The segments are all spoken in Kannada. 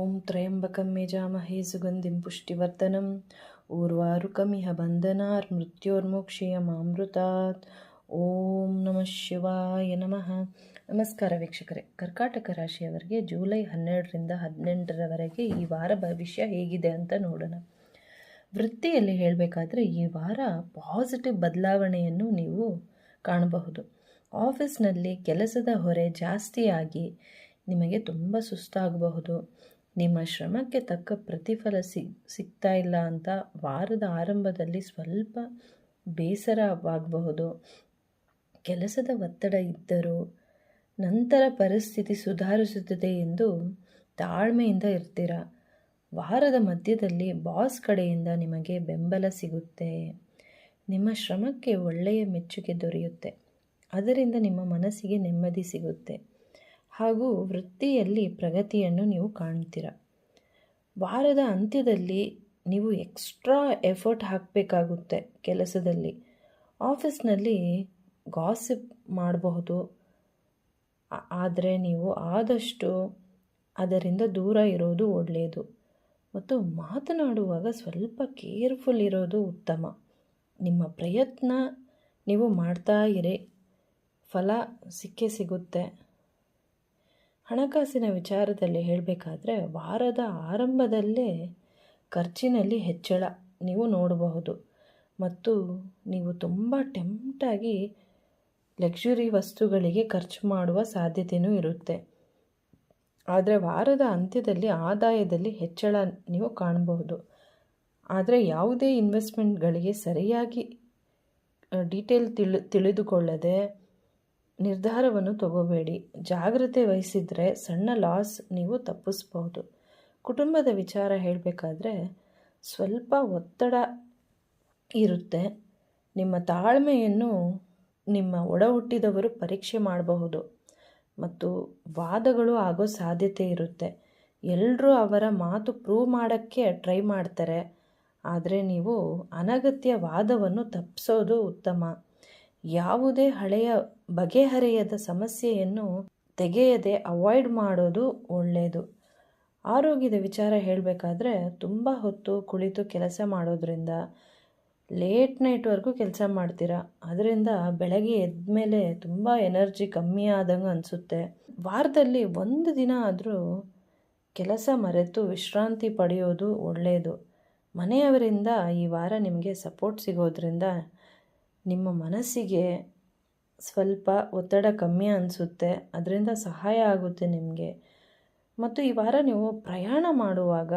ಓಂ ತ್ರಯಂಬಕಂ ಯಜಾಮಹೇ ಸುಗಂಧಿಂ ಪುಷ್ಟಿವರ್ಧನಂ ಊರ್ವಾರುಕಮಿಹ ಬಂಧನಾರ್ ಮೃತ್ಯೋರ್ಮೋಕ್ಷೇಯಮಾಮೃತಾತ್. ಓಂ ನಮಃ ಶಿವಾಯ ನಮಃ. ನಮಸ್ಕಾರ ವೀಕ್ಷಕರೇ. ಕರ್ಕಾಟಕ ರಾಶಿಯವರಿಗೆ ಜುಲೈ 12ರಿಂದ 18ರವರೆಗೆ ಈ ವಾರ ಭವಿಷ್ಯ ಹೇಗಿದೆ ಅಂತ ನೋಡೋಣ. ವೃತ್ತಿಯಲ್ಲಿ ಹೇಳಬೇಕಾದ್ರೆ ಈ ವಾರ ಪಾಸಿಟಿವ್ ಬದಲಾವಣೆಯನ್ನು ನೀವು ಕಾಣಬಹುದು. ಆಫೀಸ್ನಲ್ಲಿ ಕೆಲಸದ ಹೊರೆ ಜಾಸ್ತಿಯಾಗಿ ನಿಮಗೆ ತುಂಬ ಸುಸ್ತಾಗಬಹುದು. ನಿಮ್ಮ ಶ್ರಮಕ್ಕೆ ತಕ್ಕ ಪ್ರತಿಫಲ ಸಿಗ್ತಾ ಇಲ್ಲ ಅಂತ ವಾರದ ಆರಂಭದಲ್ಲಿ ಸ್ವಲ್ಪ ಬೇಸರವಾಗಬಹುದು. ಕೆಲಸದ ಒತ್ತಡ ಇದ್ದರೂ ನಂತರ ಪರಿಸ್ಥಿತಿ ಸುಧಾರಿಸುತ್ತದೆ ಎಂದು ತಾಳ್ಮೆಯಿಂದ ಇರ್ತೀರ. ವಾರದ ಮಧ್ಯದಲ್ಲಿ ಬಾಸ್ ಕಡೆಯಿಂದ ನಿಮಗೆ ಬೆಂಬಲ ಸಿಗುತ್ತೆ. ನಿಮ್ಮ ಶ್ರಮಕ್ಕೆ ಒಳ್ಳೆಯ ಮೆಚ್ಚುಗೆ ದೊರೆಯುತ್ತೆ. ಅದರಿಂದ ನಿಮ್ಮ ಮನಸ್ಸಿಗೆ ನೆಮ್ಮದಿ ಸಿಗುತ್ತೆ ಹಾಗೂ ವೃತ್ತಿಯಲ್ಲಿ ಪ್ರಗತಿಯನ್ನು ನೀವು ಕಾಣ್ತೀರ. ವಾರದ ಅಂತ್ಯದಲ್ಲಿ ನೀವು ಎಕ್ಸ್ಟ್ರಾ ಎಫರ್ಟ್ ಹಾಕಬೇಕಾಗುತ್ತೆ. ಕೆಲಸದಲ್ಲಿ ಆಫೀಸ್ನಲ್ಲಿ ಗಾಸಿಪ್ ಮಾಡಬಹುದು, ಆದರೆ ನೀವು ಆದಷ್ಟು ಅದರಿಂದ ದೂರ ಇರೋದು ಒಳ್ಳೆಯದು. ಮತ್ತು ಮಾತನಾಡುವಾಗ ಸ್ವಲ್ಪ ಕೇರ್ಫುಲ್ ಇರೋದು ಉತ್ತಮ. ನಿಮ್ಮ ಪ್ರಯತ್ನ ನೀವು ಮಾಡ್ತಾ ಇರಿ, ಫಲ ಸಿಕ್ಕೇ ಸಿಗುತ್ತೆ. ಹಣಕಾಸಿನ ವಿಚಾರದಲ್ಲಿ ಹೇಳಬೇಕಾದ್ರೆ ವಾರದ ಆರಂಭದಲ್ಲೇ ಖರ್ಚಿನಲ್ಲಿ ಹೆಚ್ಚಳ ನೀವು ನೋಡಬಹುದು ಮತ್ತು ನೀವು ತುಂಬ ಟೆಂಪ್ಟಾಗಿ ಲಕ್ಸುರಿ ವಸ್ತುಗಳಿಗೆ ಖರ್ಚು ಮಾಡುವ ಸಾಧ್ಯತೆಯೂ ಇರುತ್ತೆ. ಆದರೆ ವಾರದ ಅಂತ್ಯದಲ್ಲಿ ಆದಾಯದಲ್ಲಿ ಹೆಚ್ಚಳ ನೀವು ಕಾಣಬಹುದು. ಆದರೆ ಯಾವುದೇ ಇನ್ವೆಸ್ಟ್ಮೆಂಟ್ಗಳಿಗೆ ಸರಿಯಾಗಿ ಡೀಟೇಲ್ ತಿಳಿದುಕೊಳ್ಳದೆ ನಿರ್ಧಾರವನ್ನು ತಗೋಬೇಡಿ. ಜಾಗ್ರತೆ ವಹಿಸಿದರೆ ಸಣ್ಣ ಲಾಸ್ ನೀವು ತಪ್ಪಿಸ್ಬಹುದು. ಕುಟುಂಬದ ವಿಚಾರ ಹೇಳಬೇಕಾದ್ರೆ ಸ್ವಲ್ಪ ಒತ್ತಡ ಇರುತ್ತೆ. ನಿಮ್ಮ ತಾಳ್ಮೆಯನ್ನು ನಿಮ್ಮ ಒಡ ಹುಟ್ಟಿದವರು ಪರೀಕ್ಷೆ ಮಾಡಬಹುದು ಮತ್ತು ವಾದಗಳು ಆಗೋ ಸಾಧ್ಯತೆ ಇರುತ್ತೆ. ಎಲ್ಲರೂ ಅವರ ಮಾತು ಪ್ರೂವ್ ಮಾಡೋಕ್ಕೆ ಟ್ರೈ ಮಾಡ್ತಾರೆ, ಆದರೆ ನೀವು ಅನಗತ್ಯ ವಾದವನ್ನು ತಪ್ಪಿಸೋದು ಉತ್ತಮ. ಯಾವುದೇ ಹಳೆಯ ಬಗೆಹರೆಯದ ಸಮಸ್ಯೆಯನ್ನು ತೆಗೆಯದೆ ಅವಾಯ್ಡ್ ಮಾಡೋದು ಒಳ್ಳೆಯದು. ಆರೋಗ್ಯದ ವಿಚಾರ ಹೇಳಬೇಕಾದ್ರೆ ತುಂಬ ಹೊತ್ತು ಕುಳಿತು ಕೆಲಸ ಮಾಡೋದ್ರಿಂದ ಲೇಟ್ ನೈಟ್ವರೆಗೂ ಕೆಲಸ ಮಾಡ್ತೀರಾ. ಅದರಿಂದ ಬೆಳಗ್ಗೆ ಎದ್ದ ಮೇಲೆ ತುಂಬ ಎನರ್ಜಿ ಕಮ್ಮಿ ಆದಂಗೆ ಅನಿಸುತ್ತೆ. ವಾರದಲ್ಲಿ ಒಂದು ದಿನ ಆದರೂ ಕೆಲಸ ಮರೆತು ವಿಶ್ರಾಂತಿ ಪಡೆಯೋದು ಒಳ್ಳೆಯದು. ಮನೆಯವರಿಂದ ಈ ವಾರ ನಿಮಗೆ ಸಪೋರ್ಟ್ ಸಿಗೋದ್ರಿಂದ ನಿಮ್ಮ ಮನಸ್ಸಿಗೆ ಸ್ವಲ್ಪ ಒತ್ತಡ ಕಮ್ಮಿ ಅನಿಸುತ್ತೆ. ಅದರಿಂದ ಸಹಾಯ ಆಗುತ್ತೆ ನಿಮಗೆ. ಮತ್ತು ಈ ವಾರ ನೀವು ಪ್ರಯಾಣ ಮಾಡುವಾಗ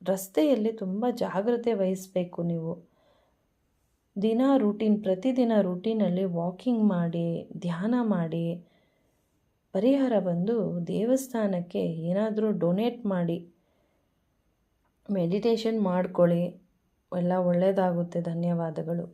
ರಸ್ತೆಯಲ್ಲಿ ತುಂಬ ಜಾಗ್ರತೆ ವಹಿಸಬೇಕು. ನೀವು ಪ್ರತಿದಿನ ರೂಟೀನಲ್ಲಿ ವಾಕಿಂಗ್ ಮಾಡಿ, ಧ್ಯಾನ ಮಾಡಿ, ಪರಿಹಾರ ಬಂದು ದೇವಸ್ಥಾನಕ್ಕೆ ಏನಾದರೂ ಡೊನೇಟ್ ಮಾಡಿ, ಮೆಡಿಟೇಷನ್ ಮಾಡ್ಕೊಳ್ಳಿ. ಎಲ್ಲ ಒಳ್ಳೆಯದಾಗುತ್ತೆ. ಧನ್ಯವಾದಗಳು.